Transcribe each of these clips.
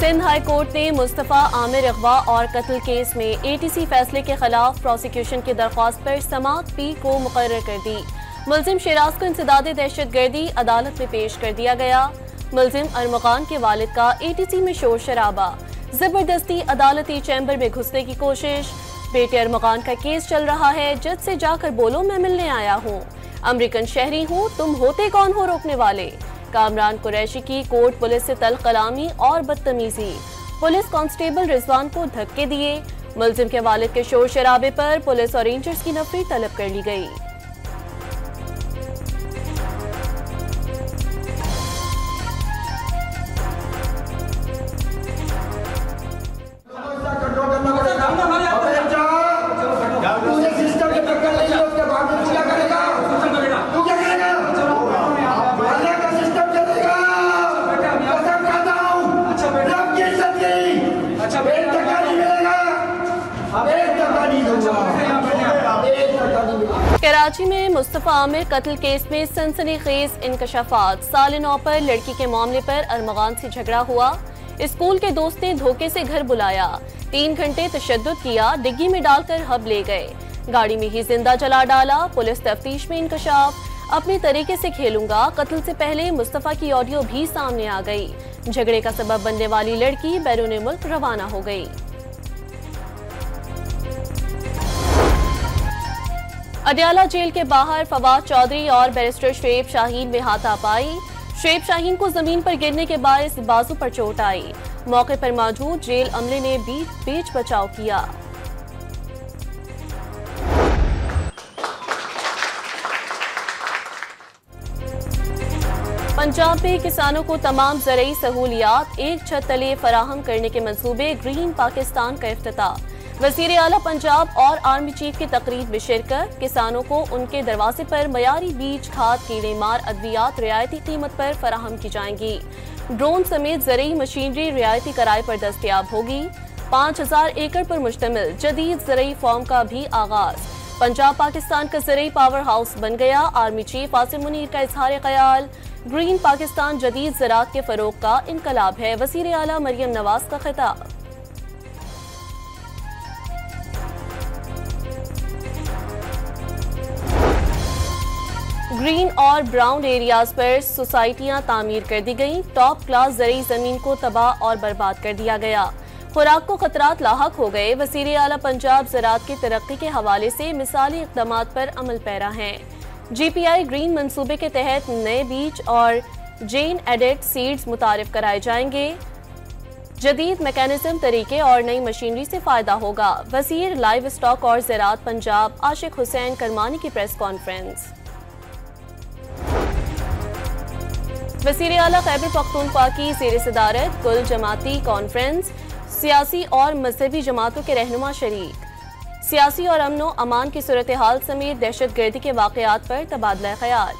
Sindh high court ने मुस्तफ़ा आमिर अगवा और कत्ल केस में ATC फैसले के खिलाफ प्रोसिक्यूशन की दरख्वास्त पर समाअत पी को मुकर्रर कर दी। मुलजिम शिराज को इंसदादे दहशतगर्दी अदालत में पेश कर दिया गया। मुलजिम अरमगान के वालिद का ATC में शोर शराबा, जबरदस्ती अदालती चैम्बर में घुसने की कोशिश। बेटे अरमगान का केस चल रहा है, जज से जाकर बोलो मैं मिलने आया हूँ। अमरीकन शहरी हूँ, तुम होते कौन हो रोकने वाले। कामरान कुरैशी की कोर्ट पुलिस से तल्ख कलामी और बदतमीजी। पुलिस कांस्टेबल रिजवान को धक्के दिए। मुलजिम के वालिद के शोर शराबे पर पुलिस और रेंजर्स की नफरी तलब कर ली गई। कराची में मुस्तफ़ा आमिर कत्ल केस में सनसनीखेज इंकशाफात। साल 9 पर लड़की के मामले पर अरमगान से झगड़ा हुआ। स्कूल के दोस्त ने धोखे से घर बुलाया, 3 घंटे तशद्दुद किया, डिग्गी में डालकर हब ले गए, गाड़ी में ही जिंदा जला डाला। पुलिस तफ्तीश में इंकशाफ। अपने तरीके से खेलूंगा, कत्ल से पहले मुस्तफ़ा की ऑडियो भी सामने आ गई। झगड़े का सबब बनने वाली लड़की बैरून मुल्क रवाना हो गई। अडयाला जेल के बाहर फवाद चौधरी और बैरिस्टर शुएब शाहीन में हाथापाई। शुएब शाहीन को जमीन पर गिरने के बायस बाजू पर चोट आई। मौके पर मौजूद जेल अमले ने बीच बचाव किया। पंजाब में किसानों को तमाम ज़रई सहूलियात एक छत तले फराहम करने के मंसूबे ग्रीन पाकिस्तान का इफ्तिताह। वज़ीर आला पंजाब और आर्मी चीफ की तकरीब में शिरकत। किसानों को उनके दरवाजे पर मयारी बीज, खाद, कीड़े मार अद्वियात रियायती कीमत पर फराहम की जाएंगी। ड्रोन समेत ज़रई मशीनरी रियायती किराए पर दस्तयाब होगी। 5000 एकड़ पर मुश्तमिल जदीद ज़रई फार्म का भी आगाज। पंजाब पाकिस्तान का ज़रई पावर हाउस बन गया। आर्मी चीफ आसिम मुनीर का इजहार ख्याल। ग्रीन पाकिस्तान जदीद ज़राअत के फरोग का इनकलाब है, वज़ीर आला मरियम नवाज का खिताब। ग्रीन और ब्राउन एरियाज पर सोसाइटियां तामीर कर दी गईं। टॉप क्लास ज़रई ज़मीन को तबाह और बर्बाद कर दिया गया। खुराक को खतरात लाहक हो गए। वज़ीर आला पंजाब ज़राअत की तरक्की के हवाले से मिसाली इक़दामात पर अमल पैरा हैं। GPI ग्रीन मंसूबे के तहत नए बीज और जेन एडेड सीड्स मुतारिफ कराए जाएंगे। जदीद मैकेनिज्म, तरीके और नई मशीनरी से फायदा होगा। वज़ीर लाइव स्टॉक और ज़राअत पंजाब आशिक हुसैन करमानी की प्रेस कॉन्फ्रेंस। वज़ीर आला खैबर पख्तूनख्वा की ज़ेर सदारत कुल जमाती कॉन्फ्रेंस। सियासी और मजहबी जमातों के रहनुमा शरीक। सियासी और अमनो अमान की सूरत हाल समेत दहशतगर्दी के वाक़यात पर तबादला ख्याल।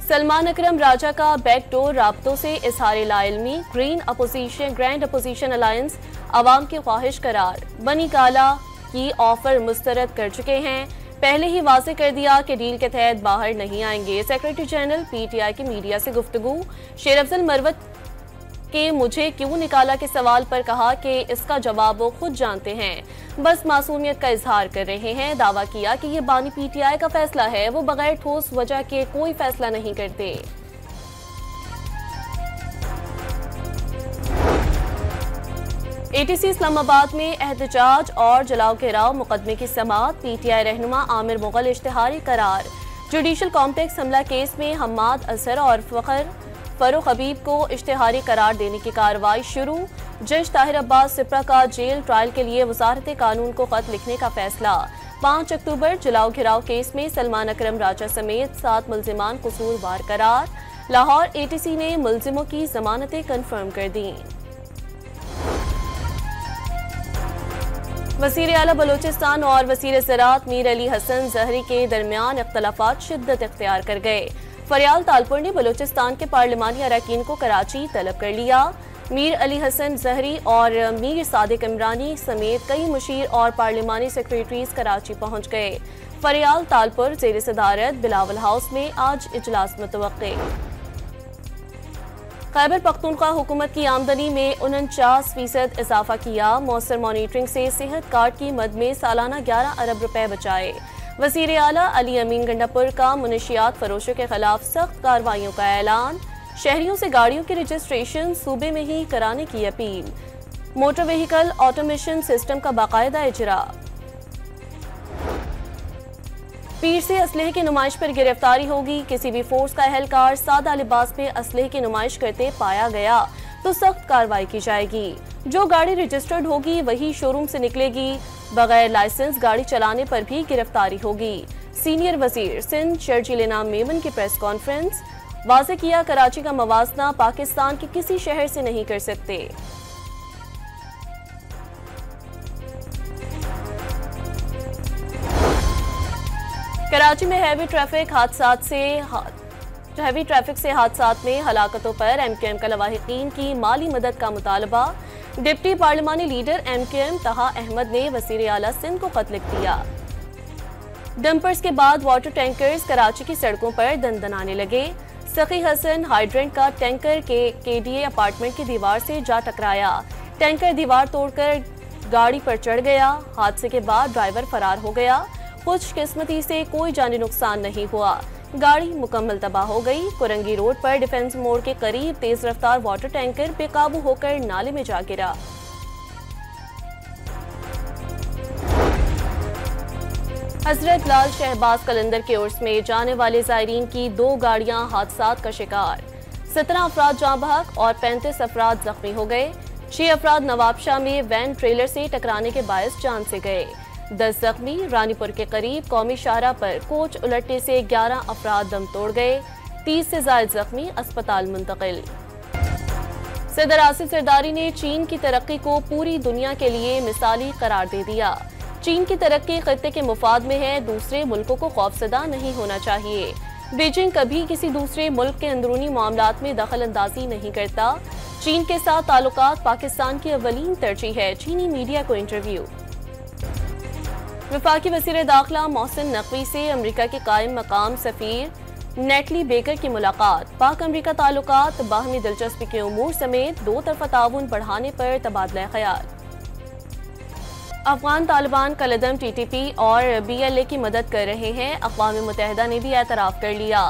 सलमान अकरम राजा का बैकडोर राब्तों से इजहार लाइल्मी। ग्रैंड अपोजिशन अलायंस अवाम की ख्वाहिश करार। बनी काला की ऑफर मुस्तरद कर चुके हैं, पहले ही वाज़ेह कर दिया कि डील के तहत बाहर नहीं आएंगे। सेक्रेटरी जनरल PTI की मीडिया से गुफ्तगू। शेर अफजल मरवत के मुझे क्यों निकाला के सवाल पर कहा कि इसका जवाब वो खुद जानते हैं, बस मासूमियत का इजहार कर रहे हैं। दावा किया कि ये बानी PTI का फैसला है, वो बगैर ठोस वजह के कोई फैसला नहीं करते। ATC इस्लामाबाद में एहतजाज और जलाओ घेराव मुकदमे की समाअत। PTI रहनुमा आमिर मुगल इश्तिहारी करार। जुडिशल कॉम्प्लेक्स हमला केस में हम्माद असर और फरूख हबीब को इश्तिहारी करार देने की कार्रवाई शुरू। जज ताहिर अब्बास सिप्रा का जेल ट्रायल के लिए वजारत कानून को खत लिखने का फैसला। 5 अक्टूबर जलाओ घेराव केस में सलमान अकरम राजा समेत 7 मुल्जिमान कसूरवार करार। लाहौर ATC ने मुल्जिमों की जमानतें कन्फर्म कर दी। वज़ीर आला बलूचिस्तान और वज़ीर ज़राअत मीर अली हसन ज़हरी के दरमियान इख्तलाफात शिद्दत इख्तियार कर गए। फरियाल तालपुर ने बलूचिस्तान के पार्लिमानी अरकान को कराची तलब कर लिया। मीर अली हसन ज़हरी और मीर सादिक इमरानी समेत कई मुशीर और पार्लिमानी सेक्रेटरीज कराची पहुँच गए। फरियाल तालपुर ज़ेर सदारत बिलावल हाउस में आज इजलास मुतवक्के। खैबर पख्तूनख्वा हुकूमत की आमदनी में 49% इजाफा किया। मौसर मॉनिटरिंग से सेहत कार्ड की मद में सालाना 11 अरब रुपए बचाए। वज़ीर आला अली अमीन गंडापुर का मुनशियात फरोशों के खिलाफ सख्त कार्रवाइयों का ऐलान। शहरियों से गाड़ियों की रजिस्ट्रेशन सूबे में ही कराने की appeal. Motor vehicle automation system का बाकायदा इजरा। पीर से असलहे की नुमाइश पर गिरफ्तारी होगी। किसी भी फोर्स का एहलकार सादा लिबास में असलहे की नुमाइश करते पाया गया तो सख्त कार्रवाई की जाएगी। जो गाड़ी रजिस्टर्ड होगी वही शोरूम से निकलेगी। बगैर लाइसेंस गाड़ी चलाने पर भी गिरफ्तारी होगी। सीनियर वजीर सिंध शर्जील इनाम मेमन की प्रेस कॉन्फ्रेंस। वाज़े किया कराची का मवाजना पाकिस्तान के किसी शहर से नहीं कर सकते। कराची में हैवी ट्रैफिक से हादसात में हलाकतों पर MKM का लवाहिकीन की माली मदद का मुतालबा। डिप्टी पार्लिमानी लीडर MKM तहा अहमद ने वज़ीर आला सिंध को खत लिख दिया। डंपर्स के बाद वाटर टैंकर्स कराची की सड़कों पर दनदनाने लगे। सखी हसन हाइड्रेंट का टैंकर के KDA अपार्टमेंट की दीवार से जा टकराया। टैंकर दीवार तोड़कर गाड़ी पर चढ़ गया। हादसे के बाद ड्राइवर फरार हो गया। खुशकिस्मती से कोई जानी नुकसान नहीं हुआ। गाड़ी मुकम्मल तबाह हो गई। कुरंगी रोड पर डिफेंस मोड़ के करीब तेज रफ्तार वाटर टैंकर बेकाबू होकर नाले में जा गिरा। हजरत लाल शहबाज कलंदर के उर्स में जाने वाले जायरीन की 2 गाड़ियां हादसात का शिकार। 17 अफराद जाँ बहक और 35 अफराद जख्मी हो गए। 6 अफराद नवाबशाह में वैन ट्रेलर से टकराने के बायस जान से गए। 10 जख्मी। रानीपुर के करीब कौमी शाहरा पर कोच उलटने से 11 अफराद दम तोड़ गए। 30 से ज्यादा जख्मी अस्पताल मुंतकिल। सदर आसिफ जरदारी ने चीन की तरक्की को पूरी दुनिया के लिए मिसाली करार दे दिया। चीन की तरक्की खित्ते के मुफाद में है, दूसरे मुल्कों को खौफजदा नहीं होना चाहिए। बीजिंग कभी किसी दूसरे मुल्क के अंदरूनी मामलात में दखल अंदाजी नहीं करता। चीन के साथ ताल्लुकात पाकिस्तान की अव्वलीन तरजीह है। चीनी मीडिया को इंटरव्यू। वफाकी वज़ीर दाखिला मोहसिन नकवी से अमरीका के कायम मकाम सफीर नेटली बेकर की मुलाकात। पाक अमरीका ताल्लुकात बाहमी दिलचस्पी के उमूर समेत 2 तरफ़ा ताउन बढ़ाने पर तबादला ख्याल। अफगान तालिबान कलदम TTP और BLA की मदद कर रहे हैं। अक़वाम मुत्तहिदा ने भी एतराफ़ कर लिया।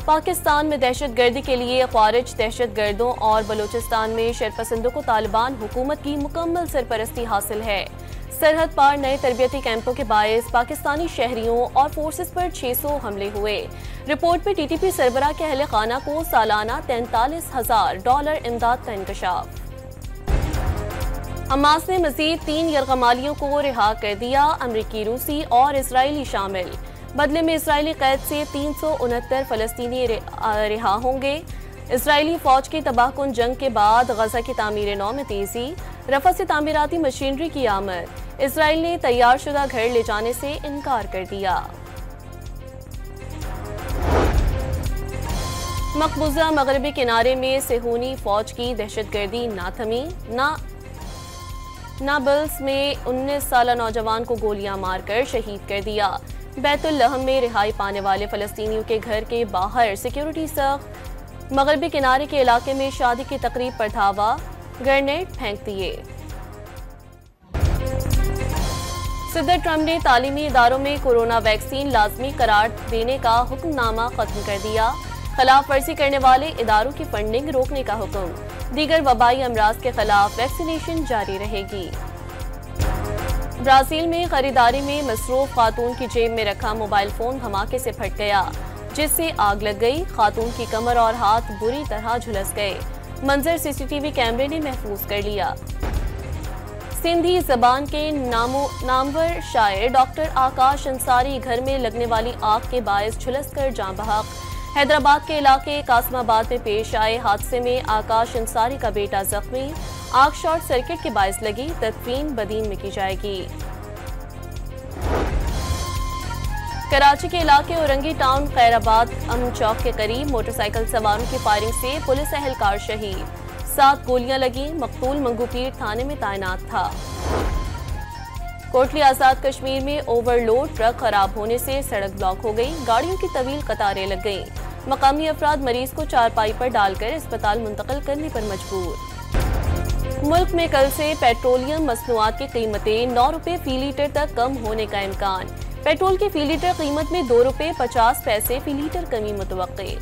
पाकिस्तान में दहशतगर्दी के लिए ख्वारिज दहशतगर्दों और बलूचिस्तान में शरपसंदों को तालिबान हुकूमत की मुकम्मल सरपरस्ती हासिल है। सरहद पार नए तरबियती कैंपों के बायस पाकिस्तानी शहरियों और फोर्सेस पर 600 हमले हुए। रिपोर्ट में TTP सरबराह के अहले खाना को सालाना $43,000 इमदाद का इंकशाफ। हमास ने मजीद 3 यरगमालियों को रिहा कर दिया। अमरीकी, रूसी और इसराइली शामिल। बदले में इसराइली कैद से 369 फलस्तीनी रिहा होंगे। इसराइली फौज की तबाहकुन जंग के बाद गजा की तामीर नौ में तेजी। रफा से तामीराती मशीनरी की आमद। इसराइल ने तैयार शुदा घर ले जाने से इनकार कर दिया। मकबूजा मगरबी किनारे में सेहूनी फौज की दहशतगर्दी ना थमी। नाबल्स में 19 साला नौजवान को गोलियां मारकर शहीद कर दिया। बैतुल लहम में रिहाई पाने वाले फलस्तीनियों के घर के बाहर सिक्योरिटी सख्त। मगरबी किनारे के इलाके में शादी की तकरीब पर धावा, ग्रेनेड फेंक दिए। सदर ट्रंप ने तालीमी इदारों में कोरोना वैक्सीन लाजमी करार देने का हुक्मनामा खत्म कर दिया। खिलाफ वर्जी करने वाले इदारों की फंडिंग रोकने का हुक्म। दीगर वबाई अमराज के खिलाफ वैक्सीनेशन जारी रहेगी। ब्राजील में खरीदारी में मसरूफ खातून की जेब में रखा मोबाइल फोन धमाके से फट गया, जिससे आग लग गई। खातून की कमर और हाथ बुरी तरह झुलस गए। मंजर CCTV कैमरे ने महफूज कर लिया। सिंधी जबान के नामवर शायर डॉक्टर आकाश अंसारी घर में लगने वाली आग के बायस झुलसकर जाँ बहक। हैदराबाद के इलाके कासमाबाद में पेश आए हादसे में आकाश अंसारी का बेटा जख्मी। आग शॉर्ट सर्किट के बायस लगी। तदफीन बदीन में की जाएगी। कराची के इलाके औरंगी टाउन खैराबाद अमन चौक के करीब मोटरसाइकिल सवारों की फायरिंग से पुलिस एहलकार शहीद। 7 गोलियां लगी। मकतूल मंगूपीर थाने में तैनात था। कोटली आजाद कश्मीर में ओवरलोड ट्रक खराब होने से सड़क ब्लॉक हो गई। गाड़ियों की तवील कतारें लग गईं। मकामी अफराद मरीज को चारपाई पर डालकर अस्पताल मुंतकिल करने पर मजबूर। मुल्क में कल से पेट्रोलियम मसनूआत की कीमतें 9 रुपये फी लीटर तक कम होने का इम्कान। पेट्रोल की फी लीटर कीमत में 2 रुपये 50 पैसे फी लीटर कमी मुतवक्के।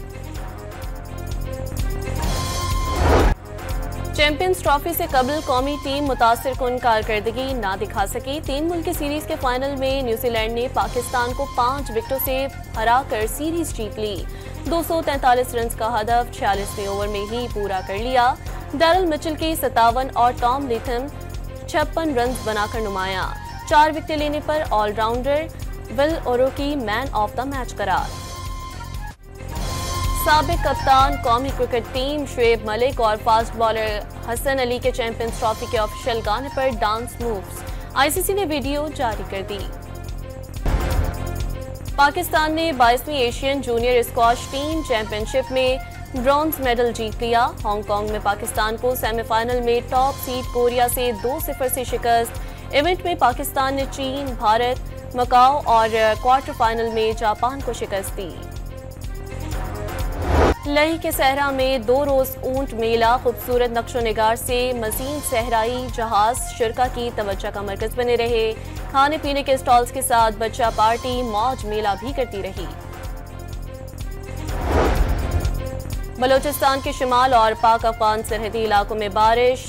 चैंपियंस ट्रॉफी से कबल कौमी टीम मुतासिर कुन कारकर्दगी ना दिखा सकी। 3 मुल्की सीरीज के फाइनल में न्यूजीलैंड ने पाकिस्तान को 5 विकेटों से हराकर सीरीज जीत ली। 243 रन का हदफ 46वें ओवर में ही पूरा कर लिया। डैरल मिचेल की 57 और टॉम लिथम 56 रन बनाकर नुमाया। 4 विकेट लेने पर all rounder Will O'Rourke man of the match करार। साबिक कप्तान कौमी क्रिकेट टीम शुएब मलिक और फास्ट बॉलर हसन अली के चैंपियंस ट्रॉफी के ऑफिशियल गाने पर डांस मूव्स आईसीसी ने वीडियो जारी कर दी। पाकिस्तान ने 22वीं Asian junior squash team championship में ब्रॉन्ज मेडल जीत लिया। हांगकांग में पाकिस्तान को सेमीफाइनल में टॉप सीड कोरिया से 2-0 से शिकस्त। इवेंट में पाकिस्तान ने चीन, भारत, मकाओ और क्वार्टर फाइनल में जापान को शिकस्त दी। लेह के सहरा में 2 रोज ऊंट मेला खूबसूरत नक्शो निगार से मजीद सहराई जहाज शिरका की तवज्जो का मरकज बने रहे। खाने पीने के स्टॉल्स के साथ बच्चा पार्टी मौज मेला भी करती रही। बलोचिस्तान के शिमाल और पाक अफगान सरहदी इलाकों में बारिश।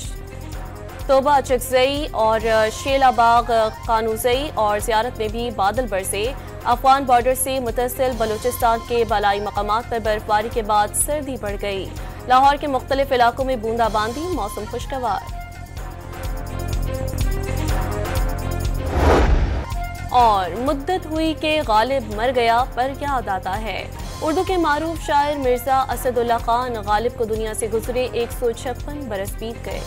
तोबा चकजई और शेलाबाग कानूजई और ज़ियारत में भी बादल बरसे। अफगान बॉर्डर से मुतसिल बलूचिस्तान के बालाई मकामात पर बर्फबारी के बाद सर्दी बढ़ गई। लाहौर के मुख्तलिफ इलाकों में बूंदाबांदी, मौसम खुशगवार। और मुद्दत हुई कि गालिब मर गया पर याद आता है। उर्दू के मारूफ शायर मिर्जा असदुल्ला खान गालिब को दुनिया से गुजरे 156 बरस बीत गए।